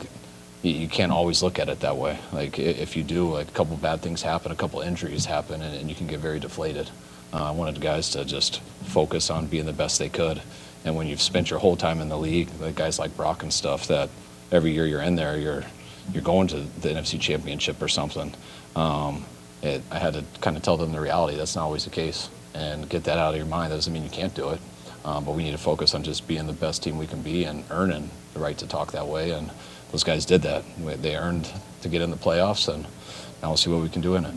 you can't always look at it that way. Like, if you do, like, a couple bad things happen, a couple injuries happen, and you can get very deflated. I wanted guys to just focus on being the best they could. And when you've spent your whole time in the league, like guys like Brock and stuff, that every year you're in there, you're going to the NFC Championship or something. I had to kind of tell them the reality. That's not always the case. And get that out of your mind. That doesn't mean you can't do it. But we need to focus on just being the best team we can be and earning the right to talk that way. And those guys did that. They earned to get in the playoffs, and now we'll see what we can do in it.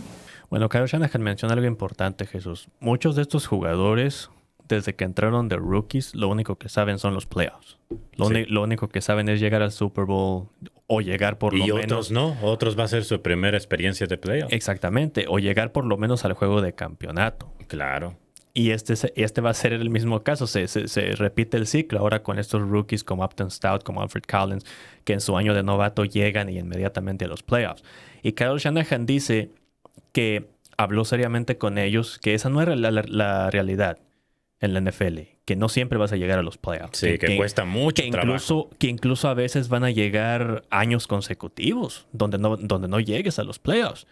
Bueno, Kyle Shanahan menciona algo importante, Jesús. Muchos de estos jugadores, desde que entraron de rookies, lo único que saben son los playoffs. Lo único que saben es llegar al Super Bowl o llegar por lo menos... Y otros no, otros va a ser su primera experiencia de playoffs. Exactamente, o llegar por lo menos al juego de campeonato. Claro. Y este va a ser el mismo caso, se repite el ciclo ahora con estos rookies como Upton Stout, como Alfred Collins, que en su año de novato llegan y inmediatamente a los playoffs. Y Kyle Shanahan dice que habló seriamente con ellos, que esa no era la realidad en la NFL, que no siempre vas a llegar a los playoffs. Sí, que cuesta mucho trabajo. Que incluso a veces van a llegar años consecutivos donde no llegues a los playoffs.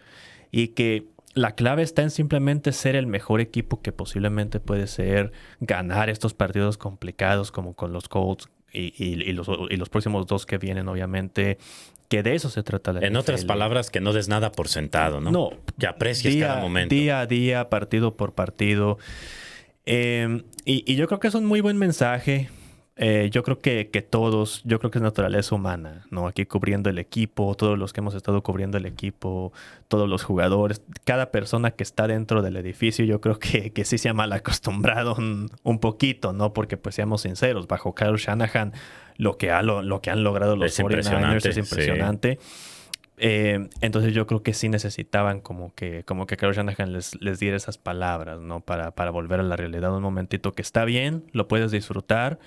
Y que la clave está en simplemente ser el mejor equipo que posiblemente puede ser, ganar estos partidos complicados como con los Colts y los próximos dos que vienen, obviamente, que de eso se trata la NFL. En otras palabras, que no des nada por sentado, ¿no? No. Que aprecies cada momento. Día a día, partido por partido. Y yo creo que es un muy buen mensaje. Yo creo que es naturaleza humana, ¿no? Aquí cubriendo el equipo, todos los que hemos estado cubriendo el equipo, todos los jugadores, cada persona que está dentro del edificio, yo creo que sí se ha mal acostumbrado un poquito, ¿no? Porque pues seamos sinceros, bajo Kyle Shanahan, lo que han logrado los 49ers es impresionante. Sí. Entonces yo creo que sí necesitaban como que Kyle Shanahan les diera esas palabras, ¿no? Para volver a la realidad un momentito, que está bien, lo puedes disfrutar,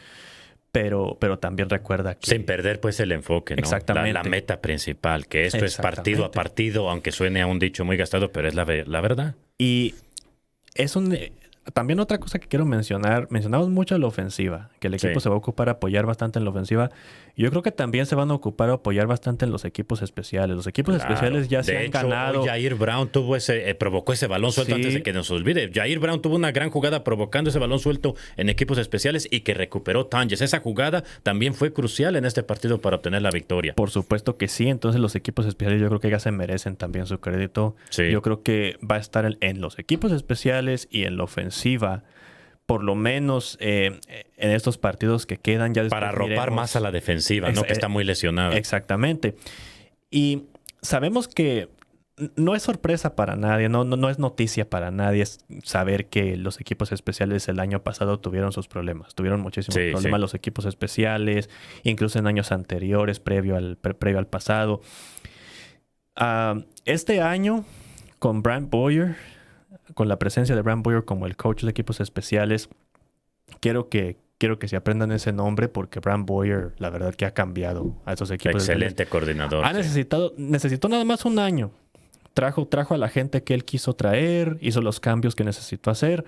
pero también recuerda que... Sin perder pues el enfoque, ¿no? Exactamente. La meta principal, que esto es partido a partido, aunque suene a un dicho muy gastado, pero es la verdad. Y es también otra cosa que quiero mencionar, mencionamos mucho la ofensiva, que el equipo se va a ocupar a apoyar bastante en la ofensiva. Yo creo que también se van a ocupar a apoyar bastante en los equipos especiales. Los equipos especiales ya se han ganado. Jair Brown provocó ese balón suelto antes de que nos olvide. Jair Brown tuvo una gran jugada provocando ese balón suelto en equipos especiales y que recuperó Tonjes. Esa jugada también fue crucial en este partido para obtener la victoria. Por supuesto que sí. Entonces los equipos especiales yo creo que ya se merecen también su crédito. Sí. Yo creo que va a estar en los equipos especiales y en la ofensiva, por lo menos en estos partidos que quedan. Ya para arropar más a la defensiva, ¿no? Que está muy lesionada. Exactamente. Y sabemos que no es sorpresa para nadie, no es noticia para nadie saber que los equipos especiales el año pasado tuvieron sus problemas. Tuvieron muchísimos problemas los equipos especiales, incluso en años anteriores, previo al pasado. Este año, con Brant Boyer, con la presencia de Brant Boyer como el coach de equipos especiales, quiero que se aprendan ese nombre, porque Brant Boyer, la verdad que ha cambiado a esos equipos. Excelente coordinador. Necesitó nada más un año. Trajo a la gente que él quiso traer, hizo los cambios que necesitó hacer.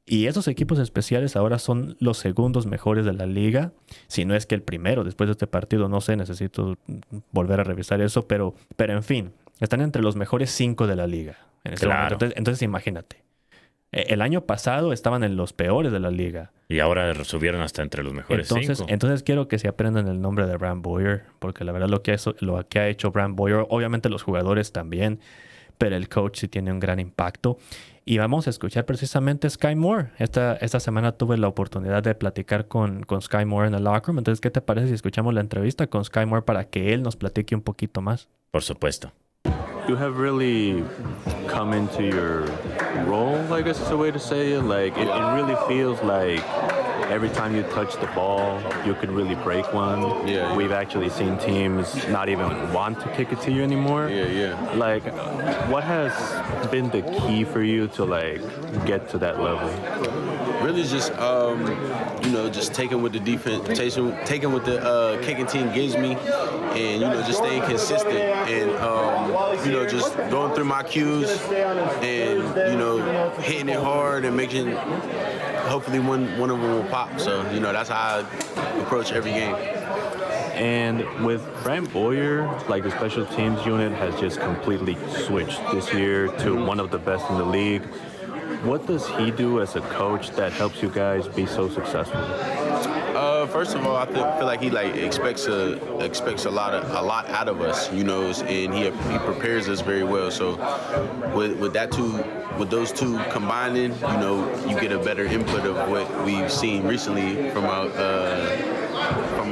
Y esos equipos especiales ahora son los segundos mejores de la liga. Si no es que el primero, después de este partido, no sé, necesito volver a revisar eso. Pero en fin, están entre los mejores 5 de la liga en este momento. Entonces imagínate. El año pasado estaban en los peores de la liga. Y ahora subieron hasta entre los mejores 5. Entonces quiero que se aprendan el nombre de Brant Boyer, porque la verdad lo que ha hecho Brant Boyer, obviamente los jugadores también, pero el coach sí tiene un gran impacto. Y vamos a escuchar precisamente a Sky Moore. Esta semana tuve la oportunidad de platicar con Sky Moore en el locker room. Entonces, ¿qué te parece si escuchamos la entrevista con Sky Moore para que él nos platique un poquito más? Por supuesto. You have really come into your role, I guess is a way to say it. Like, it really feels like every time you touch the ball, you could really break one. Yeah. We've actually seen teams not even want to kick it to you anymore. Yeah. Like, what has been the key for you to, like, get to that level? Really just, just taking what the defense, taking what the kicking team gives me, and, just staying consistent and, just going through my cues and, hitting it hard and making, hopefully one of them will pop. So, that's how I approach every game. And with Brant Boyer, like the special teams unit has just completely switched this year to one of the best in the league. What does he do as a coach that helps you guys be so successful? First of all, I feel like he expects a lot out of us, you know, and he prepares us very well. So with those two combining, you know, you get a better input of what we've seen recently from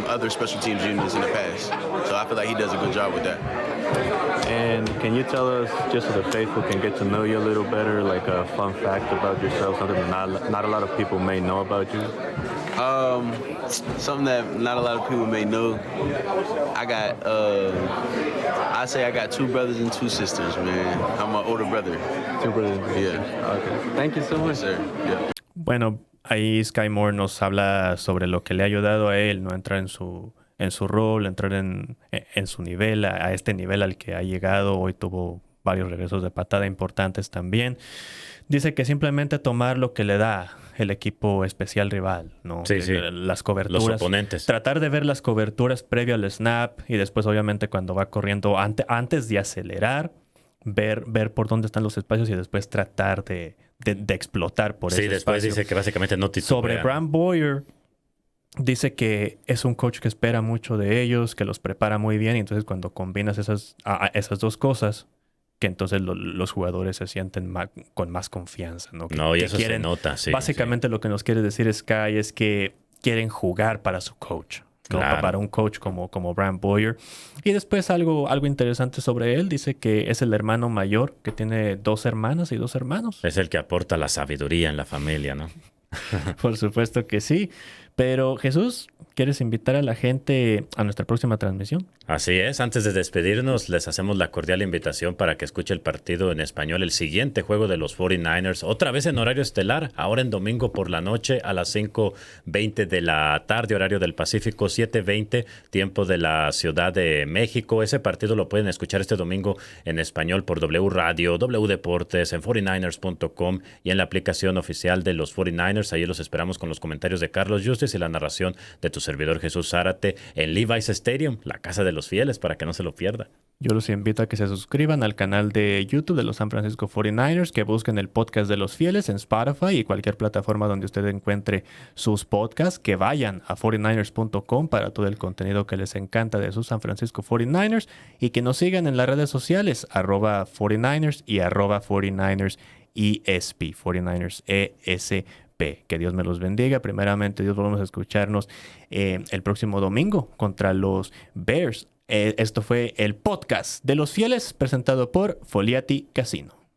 other special teams units in the past. So I feel like he does a good job with that. And can you tell us, just so the faithful can get to know you a little better, like a fun fact about yourself, something that not a lot of people may know about you? Something that not a lot of people may know. I got 2 brothers and 2 sisters, man. I'm an older brother. 2 brothers and 2 sisters. Yeah. Okay. Thank you so much. Sir. Yeah. Bueno, ahí Sky Moore nos habla sobre lo que le ha ayudado a él, ¿no? Entrar en su rol, entrar en su nivel, a este nivel al que ha llegado. Hoy tuvo varios regresos de patada importantes también. Dice que simplemente tomar lo que le da el equipo especial rival, ¿no? Sí, sí. Las coberturas. Los oponentes. Tratar de ver las coberturas previo al snap y después, obviamente, cuando va corriendo, antes de acelerar, ver por dónde están los espacios y después tratar de explotar por ese Sí, después espacio. dice que básicamente no titubea. Sobre Brant Boyer, dice que es un coach que espera mucho de ellos, que los prepara muy bien, y entonces cuando combinas esas dos cosas, que entonces los jugadores se sienten con más confianza, ¿no? Y eso se nota, sí. Básicamente lo que nos quiere decir Sky es que quieren jugar para su coach, ¿no? Claro. Para un coach como Brant Boyer. Y después algo interesante sobre él, dice que es el hermano mayor, que tiene 2 hermanas y 2 hermanos. Es el que aporta la sabiduría en la familia, ¿no? Por supuesto que sí. Pero Jesús, ¿quieres invitar a la gente a nuestra próxima transmisión? Así es. Antes de despedirnos, les hacemos la cordial invitación para que escuche el partido en español, el siguiente juego de los 49ers, otra vez en horario estelar, ahora en domingo por la noche a las 5:20 de la tarde, horario del Pacífico, 7:20, tiempo de la Ciudad de México. Ese partido lo pueden escuchar este domingo en español por W Radio, W Deportes, en 49ers.com y en la aplicación oficial de los 49ers. Ahí los esperamos con los comentarios de Carlos Justice y la narración de tu servidor Jesús Zárate en Levi's Stadium, la casa de los fieles, para que no se lo pierda. Yo los invito a que se suscriban al canal de YouTube de los San Francisco 49ers, que busquen el podcast de los fieles en Spotify y cualquier plataforma donde usted encuentre sus podcasts, que vayan a 49ers.com para todo el contenido que les encanta de sus San Francisco 49ers y que nos sigan en las redes sociales @49ers y @49ers ESP, 49ers ESP. Que Dios me los bendiga. Primeramente, Dios, volvemos a escucharnos el próximo domingo contra los Bears. Esto fue el podcast de los fieles presentado por Foliati Casino.